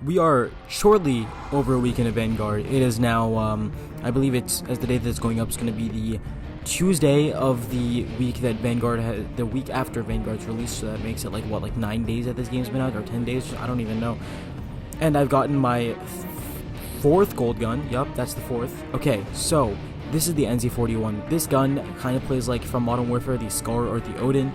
We are shortly over a week into Vanguard. It is now, I believe it's, as the day that it's going up, it's going to be the Tuesday of the week that Vanguard had, the week after Vanguard's release, so that makes it like 9 days that this game's been out, or 10 days, I don't even know. And I've gotten my fourth gold gun. Yup, that's the fourth. Okay, so this is the NZ41. This gun kind of plays like from Modern Warfare, the Scar or the Odin.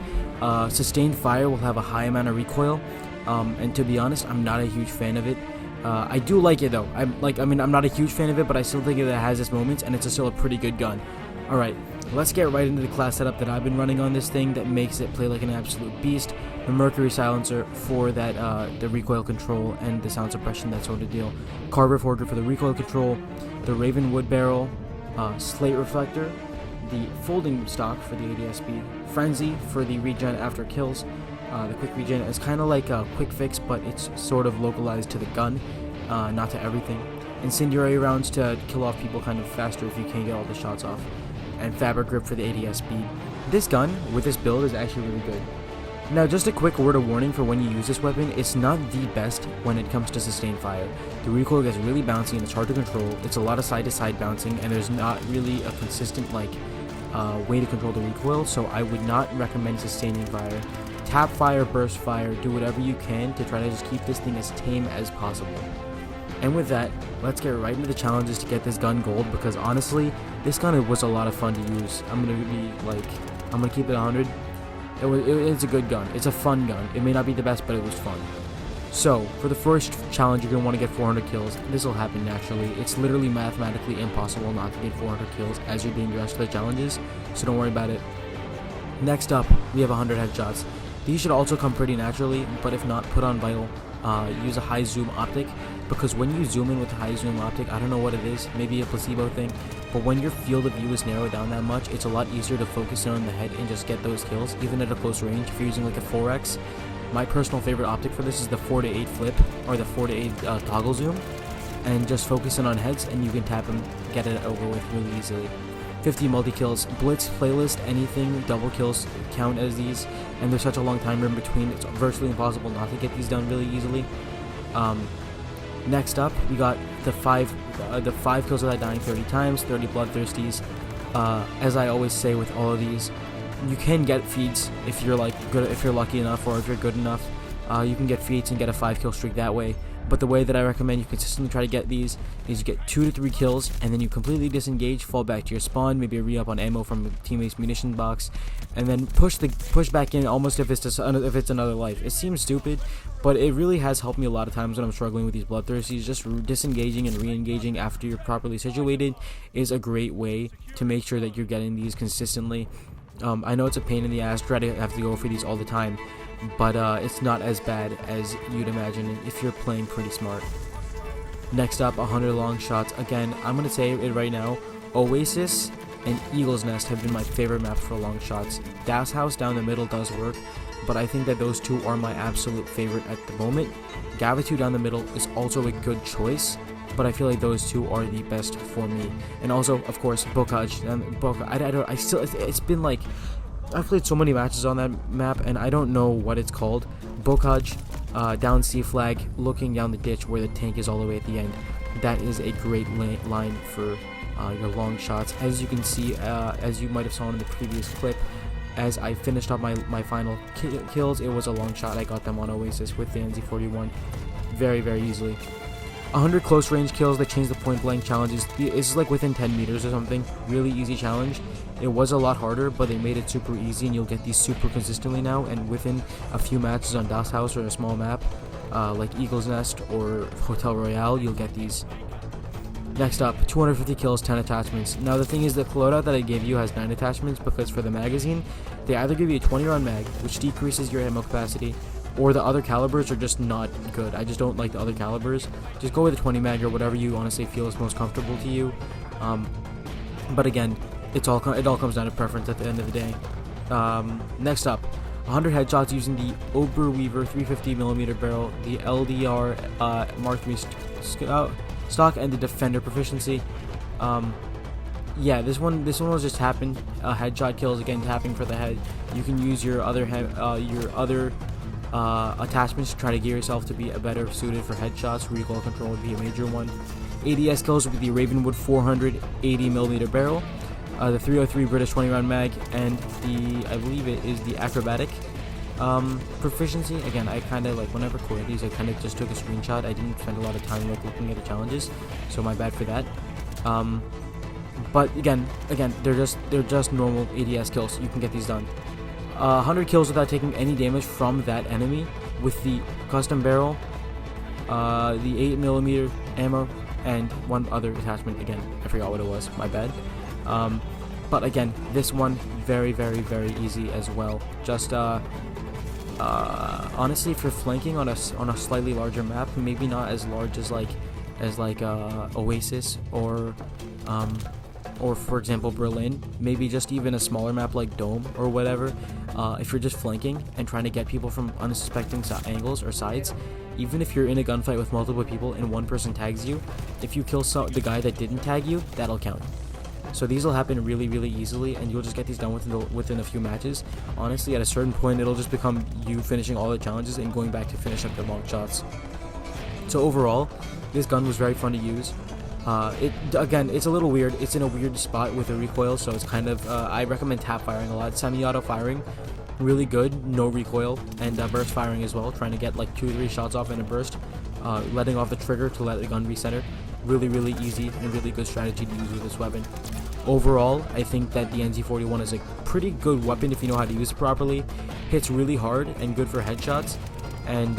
Sustained fire will have a high amount of recoil. And to be honest, I'm not a huge fan of it. I do like it though. I'm not a huge fan of it, but I still think it has its moments, and it's still a pretty good gun. Alright, let's get right into the class setup that I've been running on this thing that makes it play like an absolute beast. The Mercury silencer for that, the recoil control and the sound suppression, that sort of deal. Carver Forger for the recoil control. The Raven Wood Barrel. Slate Reflector. The Folding Stock for the ADS-B. Frenzy for the regen after kills. The quick regen is kind of like a quick fix, but it's sort of localized to the gun, not to everything. Incendiary rounds to kill off people kind of faster if you can't get all the shots off. And Fabric Grip for the ADS-B. This gun, with this build, is actually really good. Now, just a quick word of warning for when you use this weapon, it's not the best when it comes to sustained fire. The recoil gets really bouncy and it's hard to control. It's a lot of side-to-side bouncing, and there's not really a consistent way to control the recoil, so I would not recommend sustaining fire. Tap fire, burst fire, do whatever you can to try to just keep this thing as tame as possible. And with that, let's get right into the challenges to get this gun gold, because honestly, this gun was a lot of fun to use. I'm gonna keep it 100. It's a good gun. It's a fun gun. It may not be the best, but it was fun. So, for the first challenge, you're gonna want to get 400 kills. This will happen naturally. It's literally mathematically impossible not to get 400 kills as you're doing the rest of the challenges, so don't worry about it. Next up, we have 100 headshots. These should also come pretty naturally, but if not, put on Vital. Use a high zoom optic, because when you zoom in with a high zoom optic, I don't know what it is, maybe a placebo thing, but when your field of view is narrowed down that much, it's a lot easier to focus in on the head and just get those kills, even at a close range if you're using like a 4x. My personal favorite optic for this is the 4 to 8 flip, or the 4 to 8 toggle zoom, and just focus in on heads and you can tap them, get it over with really easily. 50 multi-kills, blitz, playlist, anything, double kills count as these, and there's such a long timer in between, it's virtually impossible not to get these done really easily. Next up, we got the five kills without dying 30 times, 30 bloodthirsties. As I always say with all of these, you can get feeds if you're lucky enough, or if you're good enough. You can get feeds and get a 5 kill streak that way. But the way that I recommend you consistently try to get these is you get 2 to 3 kills, and then you completely disengage, fall back to your spawn, maybe a re-up on ammo from a teammate's munition box, and then push back in almost if it's another life. It seems stupid, but it really has helped me a lot of times when I'm struggling with these bloodthirsties. Just disengaging and re-engaging after you're properly situated is a great way to make sure that you're getting these consistently. I know it's a pain in the ass to have to go for these all the time, but it's not as bad as you'd imagine if you're playing pretty smart. Next up, 100 long shots. Again, I'm going to say it right now, Oasis and Eagle's Nest have been my favorite maps for long shots. Das House down the middle does work, but I think that those two are my absolute favorite at the moment. Gavitu down the middle is also a good choice, but I feel like those two are the best for me. And also, of course, Bokaj. It's been like, I've played so many matches on that map, and I don't know what it's called. Bokaj, down C flag, looking down the ditch where the tank is all the way at the end. That is a great line for your long shots. As you can see, as you might have saw in the previous clip, as I finished up my final kills, it was a long shot. I got them on Oasis with the NZ41 very, very easily. 100 close range kills. They changed the point blank challenges. This is like within 10 meters or something. Really easy challenge. It was a lot harder, but they made it super easy, and you'll get these super consistently now. And within a few matches on Das House or a small map like Eagle's Nest or Hotel Royale, you'll get these. Next up, 250 kills, 10 attachments. Now the thing is, the loadout that I gave you has 9 attachments, because for the magazine, they either give you a 20 round mag, which decreases your ammo capacity, or the other calibers are just not good. I just don't like the other calibers. Just go with a 20 mag or whatever you honestly feel is most comfortable to you. But again, it all comes down to preference at the end of the day. Next up, 100 headshots using the Oberweaver 350mm barrel, the LDR Mark III stock, and the Defender Proficiency. Yeah, this one was just headshot kills, again tapping for the head. You can use your other attachments to try to gear yourself to be a better suited for headshots. Recoil control would be a major one. ADS kills would be the Ravenwood 480mm barrel, the 303 British 20 round mag, and the, I believe it is the acrobatic proficiency. Again, I kind of like, when I recorded these, I kind of just took a screenshot. I didn't spend a lot of time like looking at the challenges, so my bad for that. But again, they're just normal ADS kills. You can get these done. 100 kills without taking any damage from that enemy with the custom barrel, the 8mm ammo, and one other attachment. Again, I forgot what it was, my bad. But again, this one very easy as well. Just honestly, for flanking on a slightly larger map, maybe not as large as like Oasis or for example Berlin, maybe just even a smaller map like Dome or whatever. If you're just flanking and trying to get people from unsuspecting angles or sides, even if you're in a gunfight with multiple people and one person tags you, if you kill the guy that didn't tag you, that'll count. So these will happen really easily, and you'll just get these done within a few matches. Honestly, at a certain point, it'll just become you finishing all the challenges and going back to finish up the long shots. So overall, this gun was very fun to use. Again, it's a little weird. It's in a weird spot with a recoil, so it's kind of, I recommend tap firing a lot. Semi-auto firing, really good, no recoil, and burst firing as well, trying to get like 2 or 3 shots off in a burst, letting off the trigger to let the gun recenter. Really easy and really good strategy to use with this weapon. Overall, I think that the NZ41 is a pretty good weapon if you know how to use it properly. Hits really hard and good for headshots, and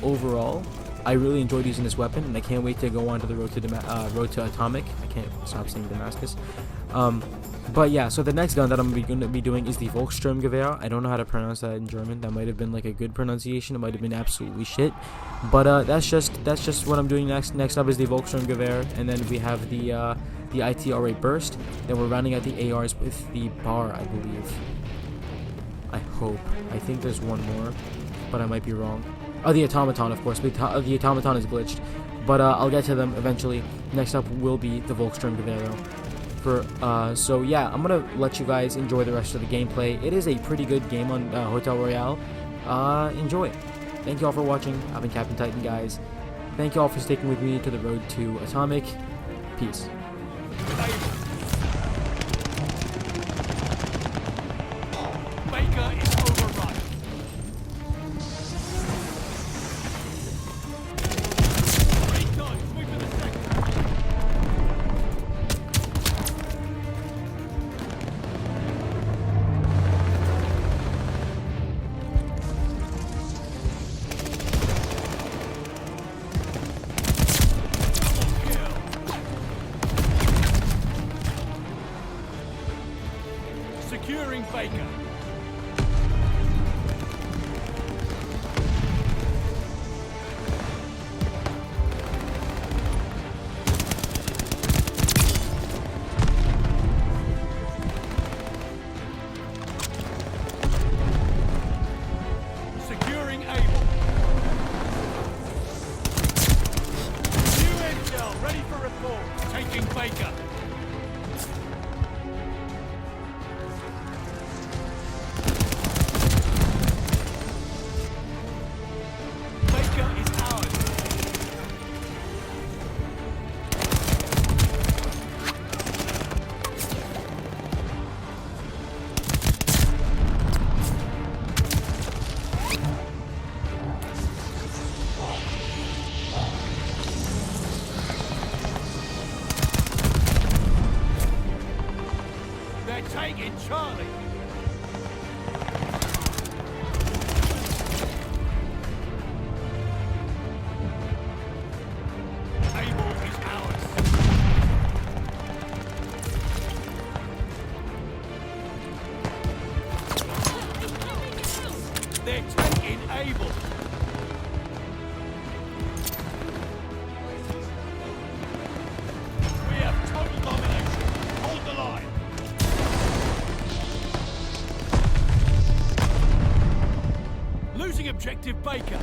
overall, I really enjoyed using this weapon, and I can't wait to go on to the road to Atomic. I can't stop saying Damascus. But yeah, so the next gun that I'm going to be doing is the Volkssturmgewehr. I don't know how to pronounce that in German. That might have been like a good pronunciation. It might have been absolutely shit. But that's just what I'm doing next. Next up is the Volkssturmgewehr, and then we have the ITRA burst. Then we're rounding out the ARs with the bar, I believe. I hope. I think there's one more, but I might be wrong. Oh, the automaton, of course. The automaton is glitched, but I'll get to them eventually. Next up will be the Volkssturmgewehr, though. So yeah, I'm gonna let you guys enjoy the rest of the gameplay. It is a pretty good game on Hotel Royale. Enjoy. Thank you all for watching. I've been Captain Titan, guys. Thank you all for sticking with me to the road to Atomic. Peace. Baker is overrun. Recon, sweep in the sector. Securing Baker. Securing Able. New intel, ready for report. Taking Baker. Baker is ours. They're taking Charlie. Able is ours. They're taking Able. We have total domination. Hold the line. Losing objective Baker.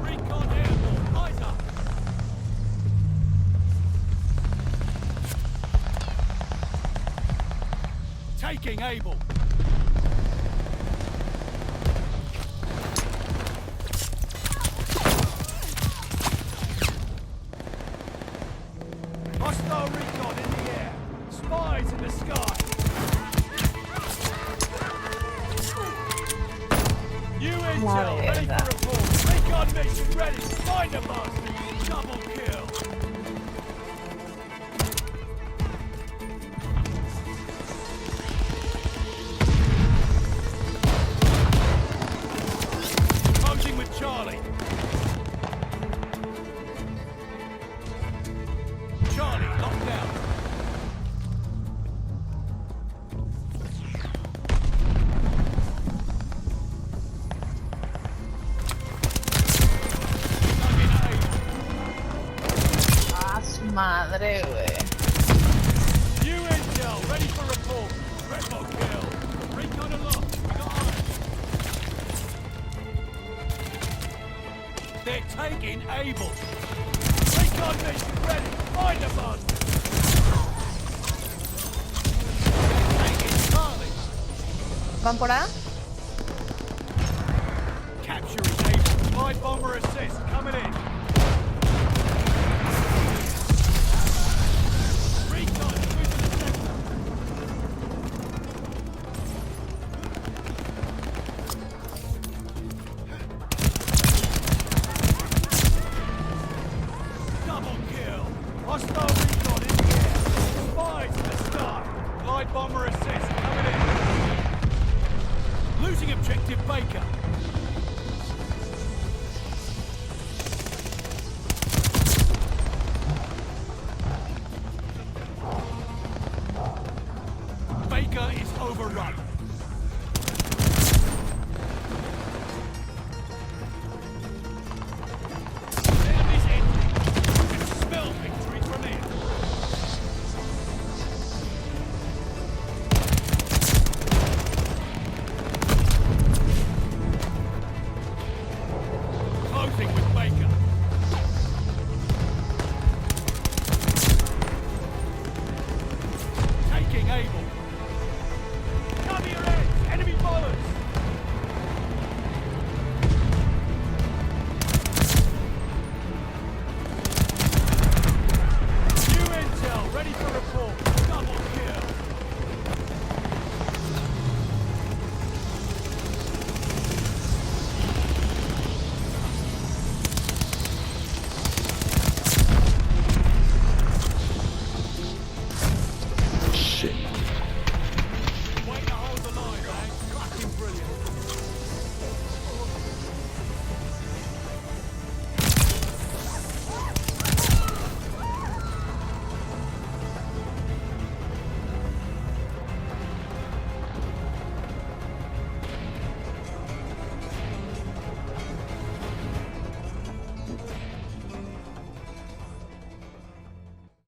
Recon airborne. Eyes up. Taking Able. Hostile recon in the air. Spies in the sky. New intel ready for report. Recon mission ready. Find a bastard. Double kill. Closing with Charlie. Charlie, locked down. Ah, su madre, güey. New intel ready for report. Triple kill. Recon aloft. We got eyes. They're taking Able. Recon mission ready. Find a bastard. They're taking Charlie. ¿Van por A? Capture is Able. Spy bomber assist.